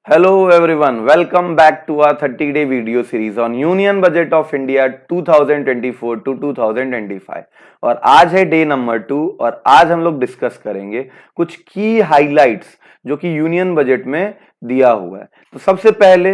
Hello everyone, welcome back to our 30-day video series on Union Budget of India 2024 to 2025 और आज है day number 2 और आज हम लोग डिस्कस करेंगे कुछ की हाइलाइट्स जो कि यूनियन बजट में दिया हुआ है। तो सबसे पहले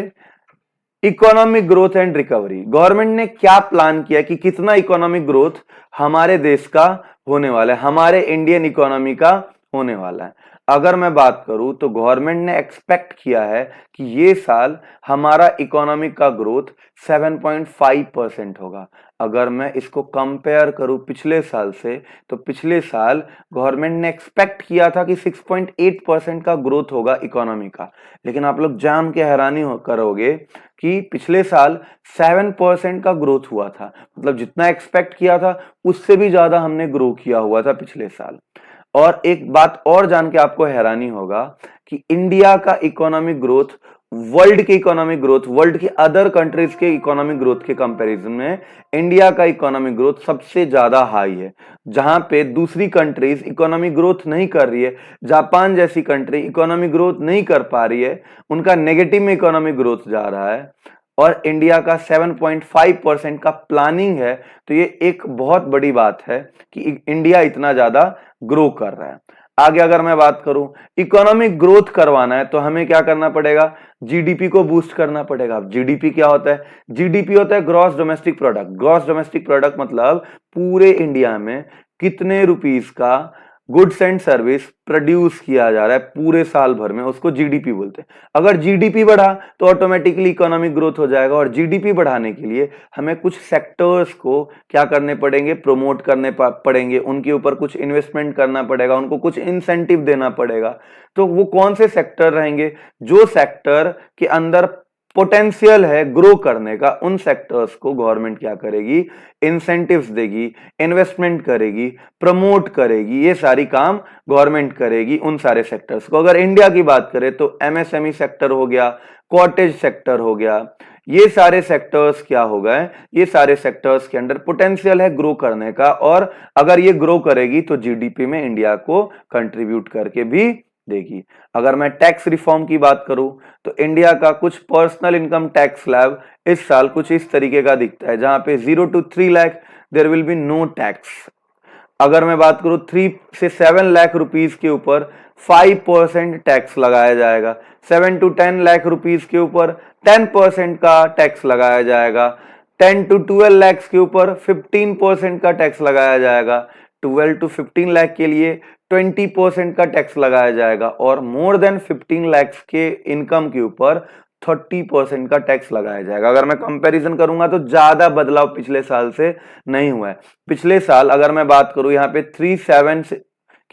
economic growth and recovery, government ने क्या प्लान किया कि कितना इकोनॉमिक ग्रोथ हमारे देश का होने वाला है, हमारे इंडियन इकोनॉमी का होने वाला है। अगर मैं बात करूं तो गवर्नमेंट ने एक्सपेक्ट किया है कि ये साल हमारा इकोनॉमिक का ग्रोथ 7.5% होगा। अगर मैं इसको कंपेयर करूं पिछले साल से तो पिछले साल गवर्नमेंट ने एक्सपेक्ट किया था कि 6.8% का ग्रोथ होगा इकोनॉमी का, लेकिन आप लोग जान के हैरानी करोगे कि पिछले साल 7% का ग्रोथ हुआ था। मतलब जितना एक्सपेक्ट किया था उससे भी ज्यादा हमने ग्रो किया हुआ था पिछले साल। और एक बात और जान के आपको हैरानी होगा कि इंडिया का इकोनॉमिक ग्रोथ वर्ल्ड के इकोनॉमिक ग्रोथ, वर्ल्ड के अदर कंट्रीज के इकोनॉमिक ग्रोथ के कंपैरिजन में इंडिया का इकोनॉमिक ग्रोथ सबसे ज्यादा हाई है। जहां पे दूसरी कंट्रीज इकोनॉमिक ग्रोथ नहीं कर रही है, जापान जैसी कंट्री इकोनॉमिक ग्रोथ नहीं कर पा रही है, उनका नेगेटिव में इकोनॉमिक ग्रोथ जा रहा है और इंडिया का 7.5% का प्लानिंग है। तो ये एक बहुत बड़ी बात है कि इंडिया इतना ज्यादा ग्रो कर रहा है। आगे अगर मैं बात करूं, इकोनॉमिक ग्रोथ करवाना है तो हमें क्या करना पड़ेगा, जीडीपी को बूस्ट करना पड़ेगा। जीडीपी क्या होता है? जीडीपी होता है gross domestic product. Gross domestic product मतलब पूरे इंडिया में कितने रुपीस का गुड्स एंड सर्विस प्रोड्यूस किया जा रहा है पूरे साल भर में, उसको जीडीपी बोलते हैं। अगर जीडीपी बढ़ा तो ऑटोमेटिकली इकोनॉमिक ग्रोथ हो जाएगा और जीडीपी बढ़ाने के लिए हमें कुछ सेक्टर्स को क्या करने पड़ेंगे, प्रमोट करने पड़ेंगे, उनके ऊपर कुछ इन्वेस्टमेंट करना पड़ेगा, उनको कुछ इंसेंटिव देना पड़ेगा। तो वो कौन से सेक्टर रहेंगे? जो सेक्टर के अंदर पोटेंशियल है ग्रो करने का, उन सेक्टर्स को गवर्नमेंट क्या करेगी, इंसेंटिव्स देगी, इन्वेस्टमेंट करेगी, प्रमोट करेगी। ये सारी काम गवर्नमेंट करेगी उन सारे सेक्टर्स को। अगर इंडिया की बात करें तो एमएसएमई सेक्टर हो गया, कॉटेज सेक्टर हो गया, ये सारे सेक्टर्स क्या हो गए, ये सारे सेक्टर्स के अंदर पोटेंशियल है ग्रो करने का और अगर ये ग्रो करेगी तो जीडीपी में इंडिया को कंट्रीब्यूट करके भी देगी। अगर मैं टैक्स रिफॉर्म की बात करूं तो इंडिया का कुछ पर्सनल इनकम टैक्स स्लैब इस साल कुछ इस तरीके का दिखता है, जहां पे 0 to 3 lakh there will be no tax. अगर मैं बात करूं 3 से 7 लाख रुपीस के ऊपर 5% टैक्स लगाया जाएगा, 7 to 10 लाख रुपीस के ऊपर 10% का टैक्स लगाया जाएगा, 10 to 12 लाख के ऊपर 15% का टैक्स लगाया जाएगा, 12 to 15 लाख के लिए 20% का टैक्स लगाया जाएगा और मोर देन 15 लाख के इनकम के ऊपर 30% का टैक्स लगाया जाएगा। अगर मैं कंपैरिजन करूंगा तो ज्यादा बदलाव पिछले साल से नहीं हुआ है। पिछले साल अगर मैं बात करूं यहाँ पे 3-7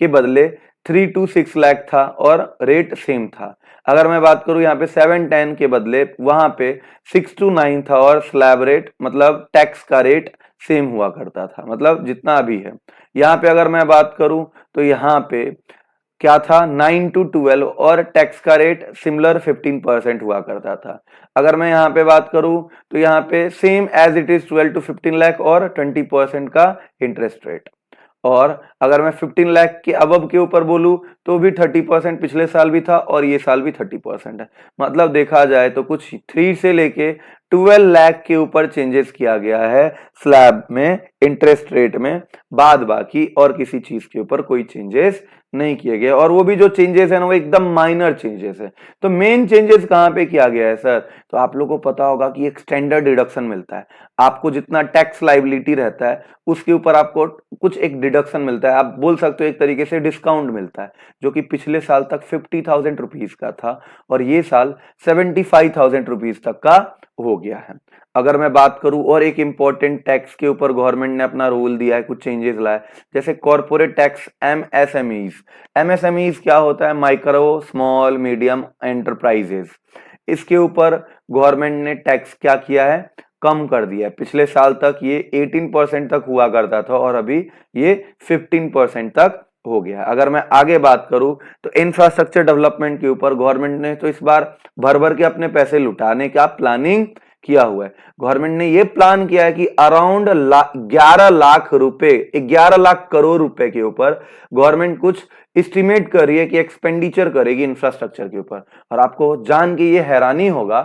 के बदले 3 to 6 लाख था और रेट सेम था। अगर मैं बात करूं यहाँ पे 7-10 के बदले वहां पे 6 to 9 था और स्लैब रेट मतलब टैक्स का रेट सेम हुआ करता था, मतलब जितना अभी है। यहाँ पे अगर मैं बात करूं तो यहाँ पे क्या था, 9 to 12 और टैक्स का रेट सिमिलर 15% हुआ करता था। अगर मैं यहाँ पे बात करूं तो यहाँ पे same as it is 12 to 15 lakh और 20% का इंटरेस्ट रेट। और अगर मैं 15 लाख के अबव के ऊपर बोलूं तो भी 30% पिछले साल भी था और ये साल भी 30% है। मतलब देखा जाए तो कुछ 3 से लेके 12 लाख के ऊपर चेंजेस किया गया है स्लैब में, इंटरेस्ट रेट में, बाद बाकी और किसी चीज के ऊपर कोई चेंजेस नहीं किए गए। और वो भी जो चेंजेस है ना वो एकदम माइनर चेंजेस है। तो मेन चेंजेस कहां पे किया गया है सर? तो आप लोगों को पता होगा कि एक स्टैंडर्ड डिडक्शन मिलता है आपको, जितना टैक्स लाइबिलिटी रहता है उसके ऊपर आपको कुछ एक डिडक्शन मिलता है, आप बोल सकते हो एक तरीके से डिस्काउंट मिलता है, जो कि पिछले साल तक 50,000 रुपीज का था और ये साल 75,000 रुपीज तक का हो गया है। अगर मैं बात करूं और एक इंपॉर्टेंट टैक्स के ऊपर गवर्नमेंट ने अपना रूल दिया है, कुछ चेंजेस लाए, जैसे कॉर्पोरेट टैक्स एमएसएमईज। एमएसएमईज क्या होता है? Micro small medium enterprises. इसके ऊपर गवर्नमेंट ने टैक्स क्या किया है, कम कर दिया है। पिछले साल तक ये 18% तक हुआ करता था और अभी ये 15% तक हो गया। अगर मैं आगे बात करूं तो इंफ्रास्ट्रक्चर डेवलपमेंट के ऊपर गवर्नमेंट ने तो इस बार भर भर के अपने पैसे लुटाने का प्लानिंग किया हुआ है। गवर्नमेंट ने ये प्लान किया है कि अराउंड 11 लाख रुपए, 11 लाख करोड़ रुपए के ऊपर गवर्नमेंट कुछ एस्टिमेट कर रही है कि एक्सपेंडिचर करेगी इंफ्रास्ट्रक्चर के ऊपर। और आपको जान के ये हैरानी होगा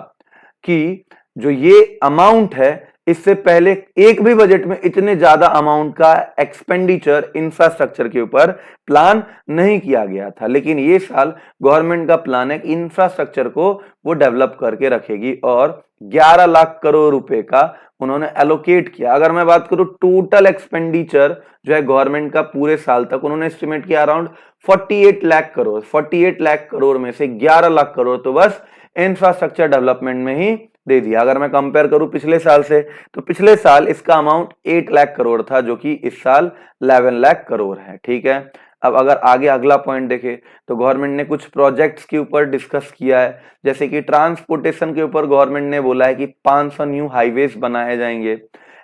कि जो ये अमाउंट है, इससे पहले एक भी बजट में इतने ज्यादा अमाउंट का एक्सपेंडिचर इंफ्रास्ट्रक्चर के ऊपर प्लान नहीं किया गया था। लेकिन ये साल गवर्नमेंट का प्लान है कि इंफ्रास्ट्रक्चर को वो डेवलप करके रखेगी और 11 लाख करोड़ रुपए का उन्होंने एलोकेट किया। अगर मैं बात करूं टोटल एक्सपेंडिचर जो है गवर्नमेंट का पूरे साल तक, उन्होंने एस्टिमेट किया अराउंड 48 लाख करोड़। 48 लाख करोड़ में से 11 लाख करोड़ तो बस इंफ्रास्ट्रक्चर डेवलपमेंट में ही दे दिया। अगर मैं कंपेयर करूं पिछले साल से, तो पिछले साल इसका अमाउंट 8 लाख करोड़ था, जो कि इस साल 11 लाख करोड़ है। ठीक है, अब अगर आगे अगला पॉइंट देखें तो गवर्नमेंट ने कुछ प्रोजेक्ट्स के ऊपर डिस्कस किया है, जैसे कि ट्रांसपोर्टेशन के ऊपर गवर्नमेंट ने बोला है कि 500 न्यू हाईवेज बनाए जाएंगे।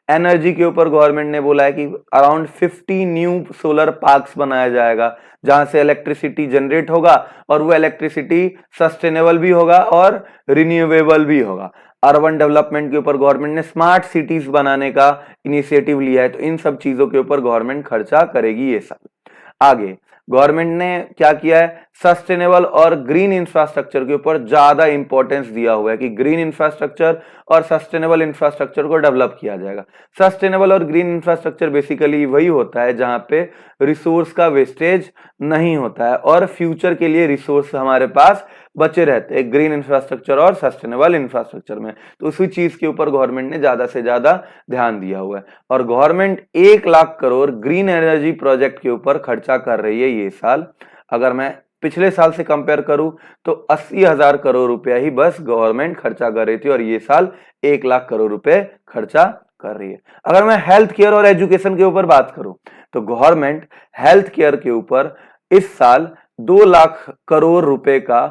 एनर्जी के ऊपर गवर्नमेंट ने बोला है कि अराउंड 50 न्यू सोलर पार्क्स बनाया जाएगा, जहां से इलेक्ट्रिसिटी जनरेट होगा और वो इलेक्ट्रिसिटी सस्टेनेबल भी होगा और रिन्यूएबल भी होगा। अर्बन डेवलपमेंट के ऊपर गवर्नमेंट ने स्मार्ट सिटीज बनाने का इनिशिएटिव लिया है, तो इन सब चीजों के ऊपर गवर्नमेंट खर्चा करेगी ये साल। आगे गवर्नमेंट ने क्या किया है, सस्टेनेबल और ग्रीन इंफ्रास्ट्रक्चर के ऊपर ज्यादा इंपॉर्टेंस दिया हुआ है कि ग्रीन इंफ्रास्ट्रक्चर और सस्टेनेबल इंफ्रास्ट्रक्चर को डेवलप किया जाएगा। सस्टेनेबल और ग्रीन इंफ्रास्ट्रक्चर बेसिकली वही होता है जहां पे रिसोर्स का वेस्टेज नहीं होता है और फ्यूचर के लिए रिसोर्स हमारे पास बचे रहते हैं ग्रीन इंफ्रास्ट्रक्चर और सस्टेनेबल इंफ्रास्ट्रक्चर में। तो उसी चीज के ऊपर गवर्नमेंट ने ज्यादा से ज्यादा ध्यान दिया हुआ है और government 1 lakh crore green energy project के ऊपर खर्चा कर रही है ये साल। अगर मैं पिछले साल से कंपेयर करूं तो 80,000 करोड़ रुपया ही बस गवर्नमेंट खर्चा कर रही थी और ये साल 1 लाख करोड़ रुपए खर्चा कर रही है। अगर मैं हेल्थ केयर और एजुकेशन के ऊपर बात करूं तो गवर्नमेंट हेल्थ केयर के ऊपर इस साल 2 लाख करोड़ रुपए का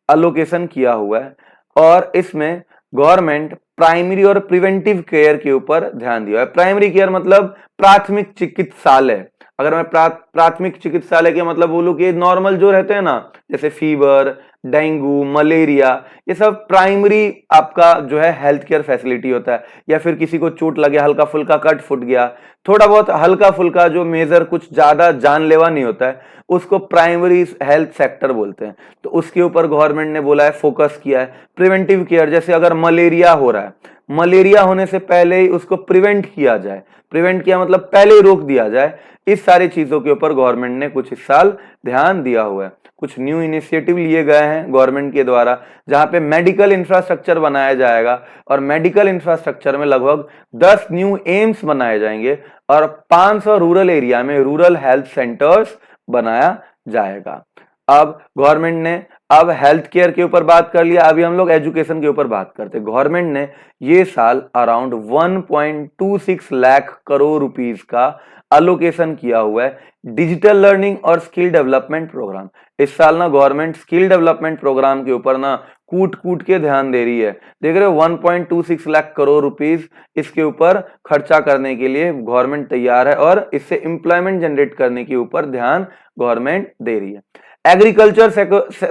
अलोकेशन किया हुआ है और इसमें गवर्नमेंट प्राइमरी और प्रिवेंटिव केयर के ऊपर ध्यान दिया है। प्राइमरी केयर मतलब प्राथमिक चिकित्सालय। अगर मैं प्राथमिक चिकित्सालय के मतलब बोलूं कि नॉर्मल जो रहते हैं ना, जैसे फीवर, डेंगू, मलेरिया, ये सब प्राइमरी आपका जो है हेल्थ केयर फैसिलिटी होता है। या फिर किसी को चोट लगे, हल्का फुल्का कट फुट गया, थोड़ा बहुत हल्का फुल्का जो मेजर कुछ ज्यादा जानलेवा नहीं होता है, उसको प्राइमरी हेल्थ सेक्टर बोलते हैं। तो उसके ऊपर गवर्नमेंट ने बोला है, फोकस किया है। प्रिवेंटिव केयर, जैसे अगर मलेरिया हो रहा है, मलेरिया होने से पहले ही उसको प्रिवेंट किया जाए, प्रिवेंट किया मतलब पहले ही रोक दिया जाए, इस सारी चीजों के ऊपर गवर्नमेंट ने कुछ इस साल ध्यान दिया हुआ है। कुछ न्यू इनिशिएटिव लिए गए हैं गवर्नमेंट के द्वारा, जहां पे मेडिकल इंफ्रास्ट्रक्चर बनाया जाएगा और मेडिकल इंफ्रास्ट्रक्चर में लगभग 10 न्यू एम्स बनाए जाएंगे और 500 रूरल एरिया में रूरल हेल्थ सेंटर्स बनाया जाएगा। अब गवर्नमेंट ने अब हेल्थ केयर के ऊपर बात कर लिया, अभी हम लोग एजुकेशन के ऊपर बात करते हैं। गवर्नमेंट ने ये साल अराउंड 1.26 लाख करोड़ रुपीस का अलोकेशन किया हुआ है डिजिटल लर्निंग और स्किल डेवलपमेंट प्रोग्राम। इस साल ना गवर्नमेंट स्किल डेवलपमेंट प्रोग्राम के ऊपर ना कूट कूट के ध्यान दे रही है। देख रहे हो 1.26 लाख करोड़ रुपीस इसके ऊपर खर्चा करने के लिए गवर्नमेंट तैयार है और इससे एम्प्लॉयमेंट जनरेट करने के ऊपर ध्यान गवर्नमेंट दे रही है। एग्रीकल्चर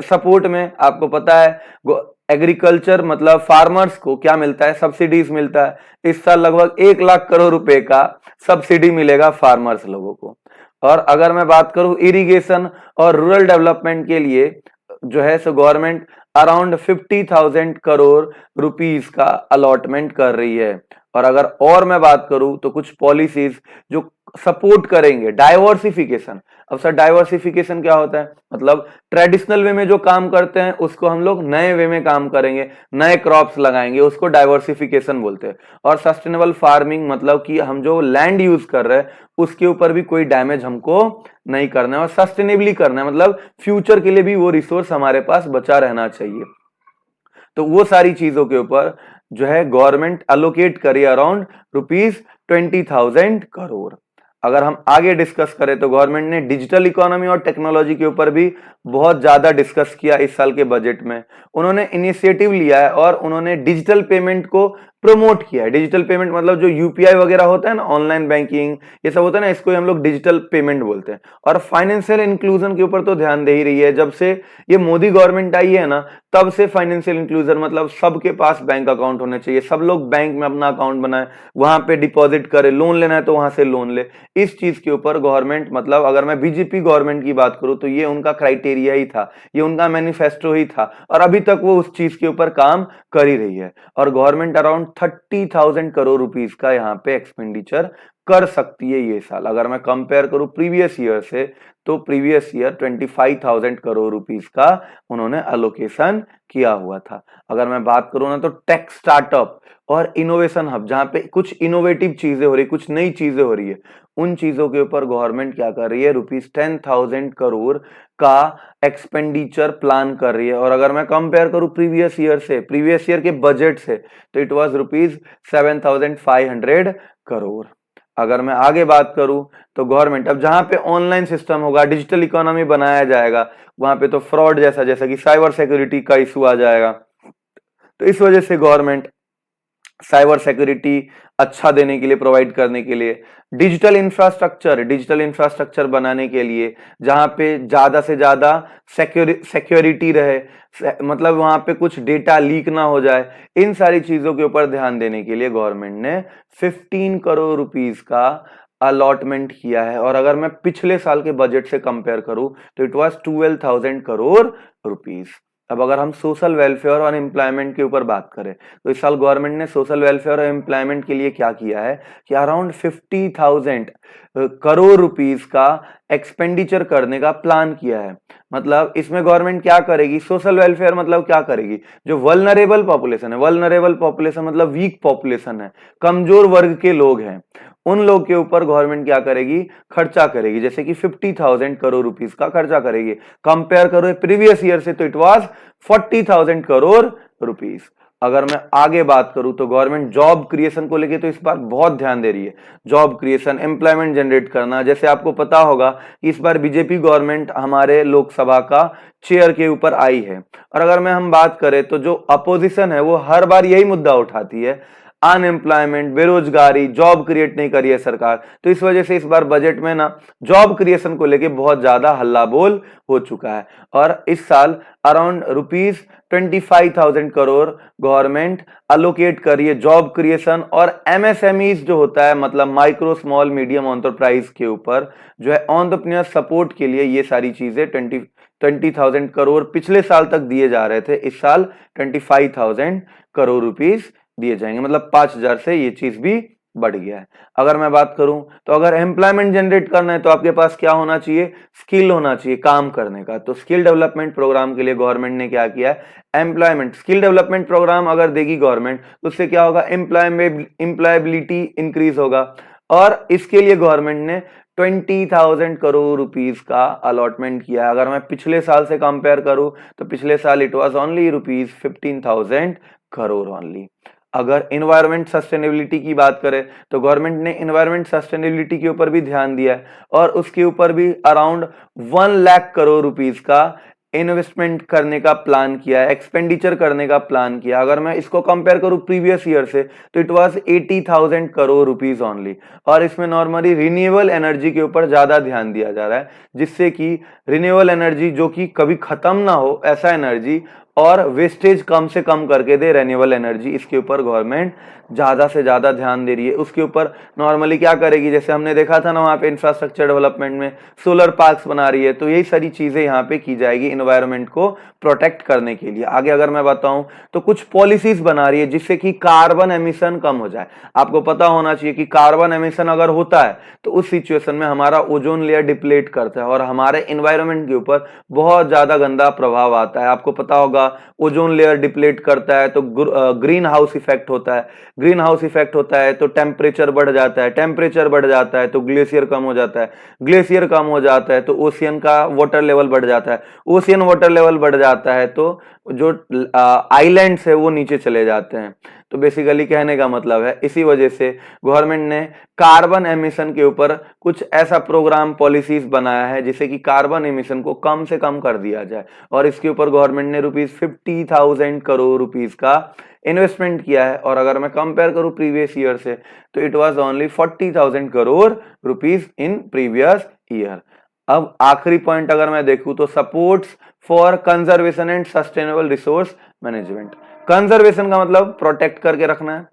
सपोर्ट में आपको पता है एग्रीकल्चर मतलब फार्मर्स को क्या मिलता है, सब्सिडीज मिलता है। इस साल लगभग 1 लाख करोड़ रुपए का सब्सिडी मिलेगा फार्मर्स लोगों को। और अगर मैं बात करूं इरिगेशन और रूरल डेवलपमेंट के लिए जो है so government around 50,000 crore rupees का अलॉटमेंट कर रही है। और अगर और मैं बात करूं तो कुछ पॉलिसीज जो सपोर्ट करेंगे डाइवर्सिफिकेशन। अब सर डाइवर्सिफिकेशन क्या होता है, मतलब ट्रेडिशनल वे में जो काम करते हैं उसको हम लोग नए वे में काम करेंगे, नए क्रॉप्स लगाएंगे, उसको डाइवर्सिफिकेशन बोलते हैं। और सस्टेनेबल फार्मिंग मतलब कि हम जो लैंड यूज कर रहे हैं उसके ऊपर भी कोई डैमेज हमको नहीं करना है और सस्टेनेबली करना है, मतलब फ्यूचर के लिए भी वो रिसोर्स हमारे पास बचा रहना चाहिए। तो वो सारी चीजों के ऊपर जो है गवर्नमेंट अलोकेट करे अराउंड ₹20,000 करोड़। अगर हम आगे डिस्कस करें तो गवर्नमेंट ने डिजिटल इकोनॉमी और टेक्नोलॉजी के ऊपर भी बहुत ज्यादा डिस्कस किया इस साल के बजट में। उन्होंने इनिशिएटिव लिया है और उन्होंने डिजिटल पेमेंट को प्रमोट किया है। डिजिटल पेमेंट मतलब जो यूपीआई वगैरह होता है ना, ऑनलाइन बैंकिंग, ये सब होता है ना, इसको हम लोग डिजिटल पेमेंट बोलते हैं। और फाइनेंशियल इंक्लूजन के ऊपर तो ध्यान दे ही रही है। जब से ये मोदी गवर्नमेंट आई है ना, तब से फाइनेंशियल इंक्लूजन मतलब सबके पास बैंक अकाउंट होने चाहिए, सब लोग बैंक में अपना अकाउंट बनाए, वहां पे डिपॉजिट करे, लोन लेना है तो वहां से लोन ले। इस चीज के ऊपर गवर्नमेंट, मतलब अगर मैं बीजेपी गवर्नमेंट की बात करूं तो ये उनका क्राइटेरिया ही था, ये उनका मैनिफेस्टो ही था, और अभी तक वो उस चीज के ऊपर काम कर ही रही है। और गवर्नमेंट अराउंड 30,000 करोड़ रुपीस का यहाँ पे एक्सपेंडिचर कर सकती है ये साल। अगर मैं कंपेयर करूं प्रीवियस ईयर से, तो प्रीवियस ईयर 25,000 करोड़ रुपीस का उन्होंने अलोकेशन किया हुआ था। अगर मैं बात करूं ना, तो टेक स्टार्टअप और इनोवेशन हब, जहां पे कुछ इनोवेटिव चीजें हो रही, कुछ नई चीजें हो रही है, उन चीजों के ऊपर गवर्नमेंट क्या कर रही है, ₹10,000 करोड़ का एक्सपेंडिचर प्लान कर रही है। और अगर मैं कंपेयर करूं प्रीवियस ईयर से, प्रीवियस ईयर के बजट से, तो इट वाज ₹7,500 करोड़। अगर मैं आगे बात करूं तो गवर्नमेंट अब जहां पे ऑनलाइन सिस्टम होगा, डिजिटल इकोनॉमी बनाया जाएगा, वहां पे तो फ्रॉड जैसा कि साइबर सिक्योरिटी का इशू आ जाएगा। तो इस वजह से गवर्नमेंट साइबर सिक्योरिटी अच्छा देने के लिए, प्रोवाइड करने के लिए, डिजिटल इंफ्रास्ट्रक्चर बनाने के लिए, जहां पे ज्यादा से ज्यादा सिक्योरिटी रहे, मतलब वहां पे कुछ डेटा लीक ना हो जाए, इन सारी चीजों के ऊपर ध्यान देने के लिए गवर्नमेंट ने 15 करोड़ रुपीस का अलॉटमेंट किया है। और अगर मैं पिछले साल के बजट से कंपेयर करूं तो इट वाज 12,000 करोड़ रुपीस। अब अगर हम सोशल वेलफेयर और एम्प्लॉयमेंट के ऊपर बात करें, तो इस साल गवर्नमेंट ने सोशल वेलफेयर और एम्प्लॉयमेंट के लिए क्या किया है कि अराउंड 50,000 करोड़ रुपीस का एक्सपेंडिचर करने का प्लान किया है। मतलब इसमें गवर्नमेंट क्या करेगी, सोशल वेलफेयर मतलब क्या करेगी, जो वल्नरेबल पॉपुलेशन है, वल्नरेबल पॉपुलेशन मतलब वीक पॉपुलेशन है, कमजोर वर्ग के लोग हैं, उन लोग के ऊपर गवर्नमेंट क्या करेगी, खर्चा करेगी। जैसे कि 50,000 करोड़ रुपीस का खर्चा करेगी। कंपेयर करो प्रीवियस ईयर से, तो इट वाज 40,000 करोड़ रुपीस। अगर मैं आगे बात करूं तो गवर्नमेंट जॉब क्रिएशन को लेके तो इस बार बहुत ध्यान दे रही है। जॉब क्रिएशन, एम्प्लॉयमेंट जनरेट करना। जैसे आपको पता होगा कि इस बार बीजेपी गवर्नमेंट हमारे लोकसभा का चेयर के ऊपर आई है, और अगर मैं हम बात करें तो जो अपोजिशन है वो हर बार यही मुद्दा उठाती है, अनएम्प्लॉयमेंट, बेरोजगारी, जॉब क्रिएट नहीं करी है सरकार। तो इस वजह से इस बार बजट में ना जॉब क्रिएशन को लेके बहुत ज्यादा हल्ला बोल हो चुका है। और इस साल अराउंड ₹25,000 करोड़ गवर्नमेंट अलोकेट करी है जॉब क्रिएशन और एमएसएमईज जो होता है, मतलब माइक्रो स्मॉल मीडियम एंटरप्राइज के ऊपर जो है एंटरप्रेन्योर सपोर्ट के लिए। ये सारी चीजें 20,000 करोड़ पिछले साल तक दिए जा रहे थे, इस साल 25,000 करोड़ रुपीस दिए जाएंगे, मतलब 5,000 से ये चीज भी बढ़ गया है। अगर मैं बात करूं तो अगर एम्प्लॉयमेंट जनरेट करना है तो आपके पास क्या होना चाहिए, स्किल होना चाहिए काम करने का। तो स्किल डेवलपमेंट प्रोग्राम के लिए गवर्नमेंट ने क्या किया है, एम्प्लॉयमेंट स्किल डेवलपमेंट प्रोग्राम अगर देगी गवर्नमेंट तो उससे क्या होगा, एम्प्लॉयबिलिटी इंक्रीज होगा। और इसके लिए गवर्नमेंट ने 20,000 करोड़ रुपीस का अलॉटमेंट किया। अगर मैं पिछले साल से कंपेयर करूं तो पिछले साल it was only ₹15,000 crore only. अगर इन्वायरमेंट सस्टेनेबिलिटी की बात करें तो गवर्नमेंट ने इन्वायरमेंट सस्टेनेबिलिटी के ऊपर भी ध्यान दिया है, और उसके ऊपर भी अराउंड 1 लाख करोड़ रुपीस का इन्वेस्टमेंट करने का प्लान किया है, एक्सपेंडिचर करने का प्लान किया। अगर मैं इसको कंपेयर करूं प्रीवियस ईयर से तो it was 80,000 crore rupees only. और इसमें नॉर्मली रिन्यूएबल एनर्जी के ऊपर ज्यादा ध्यान दिया जा रहा है, जिससे कि रिन्यूएबल एनर्जी जो कि कभी खत्म ना हो, ऐसा एनर्जी, और वेस्टेज कम से कम करके दे रिन्यूएबल एनर्जी, इसके ऊपर गवर्नमेंट ज्यादा से ज्यादा ध्यान दे रही है। उसके ऊपर नॉर्मली क्या करेगी, जैसे हमने देखा था ना वहां पे इंफ्रास्ट्रक्चर डेवलपमेंट में सोलर पार्क्स बना रही है, तो यही सारी चीजें यहाँ पे की जाएगी इन्वायरमेंट को प्रोटेक्ट करने के लिए। आगे अगर मैं बताऊं तो कुछ पॉलिसीज बना रही है जिससे कि कार्बन एमिशन कम हो जाए। आपको पता होना चाहिए कि कार्बन एमिशन अगर होता है तो उस सिचुएशन में हमारा ओजोन लेयर डिप्लीट करता है और हमारे इन्वायरमेंट के ऊपर बहुत ज्यादा गंदा प्रभाव आता है। आपको पता होगा ओजोन लेयर डिप्लीट करता है तो ग्रीन हाउस इफेक्ट होता है, ग्रीन हाउस इफेक्ट होता है तो टेम्परेचर बढ़ जाता है, टेम्परेचर बढ़ जाता है तो ग्लेशियर कम हो जाता है, ग्लेशियर कम हो जाता है तो ओशियन का वाटर लेवल बढ़ जाता है, ओशियन वाटर लेवल बढ़ जाता है तो जो आइलैंड्स है वो नीचे चले जाते हैं। तो बेसिकली कहने का मतलब है इसी वजह से गवर्नमेंट ने कार्बन एमिशन के ऊपर कुछ ऐसा प्रोग्राम पॉलिसीज बनाया है जिससे कि कार्बन एमिशन को कम से कम कर दिया जाए, और इसके ऊपर गवर्नमेंट ने ₹50,000 करोड़ रुपीस का इन्वेस्टमेंट किया है। और अगर मैं कंपेयर करूं प्रीवियस ईयर से तो it was only 40,000 crore rupees in previous year. अब आखिरी पॉइंट अगर मैं देखूं तो supports for conservation and sustainable resource management. Conservation का मतलब प्रोटेक्ट करके रखना है,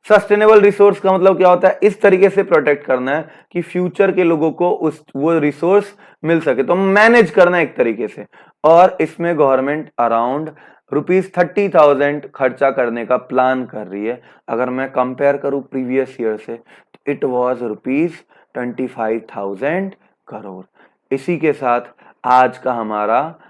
सस्टेनेबल रिसोर्स का मतलब क्या होता है, इस तरीके से प्रोटेक्ट करना है कि फ्यूचर के लोगों को वो रिसोर्स मिल सके, तो मैनेज करना है एक तरीके से। और इसमें गवर्नमेंट अराउंड ₹30,000 खर्चा करने का प्लान कर रही है। अगर मैं कंपेयर करूं प्रीवियस ईयर से तो इट वाज ₹25,000 करोड़। इसी के साथ आज का हमारा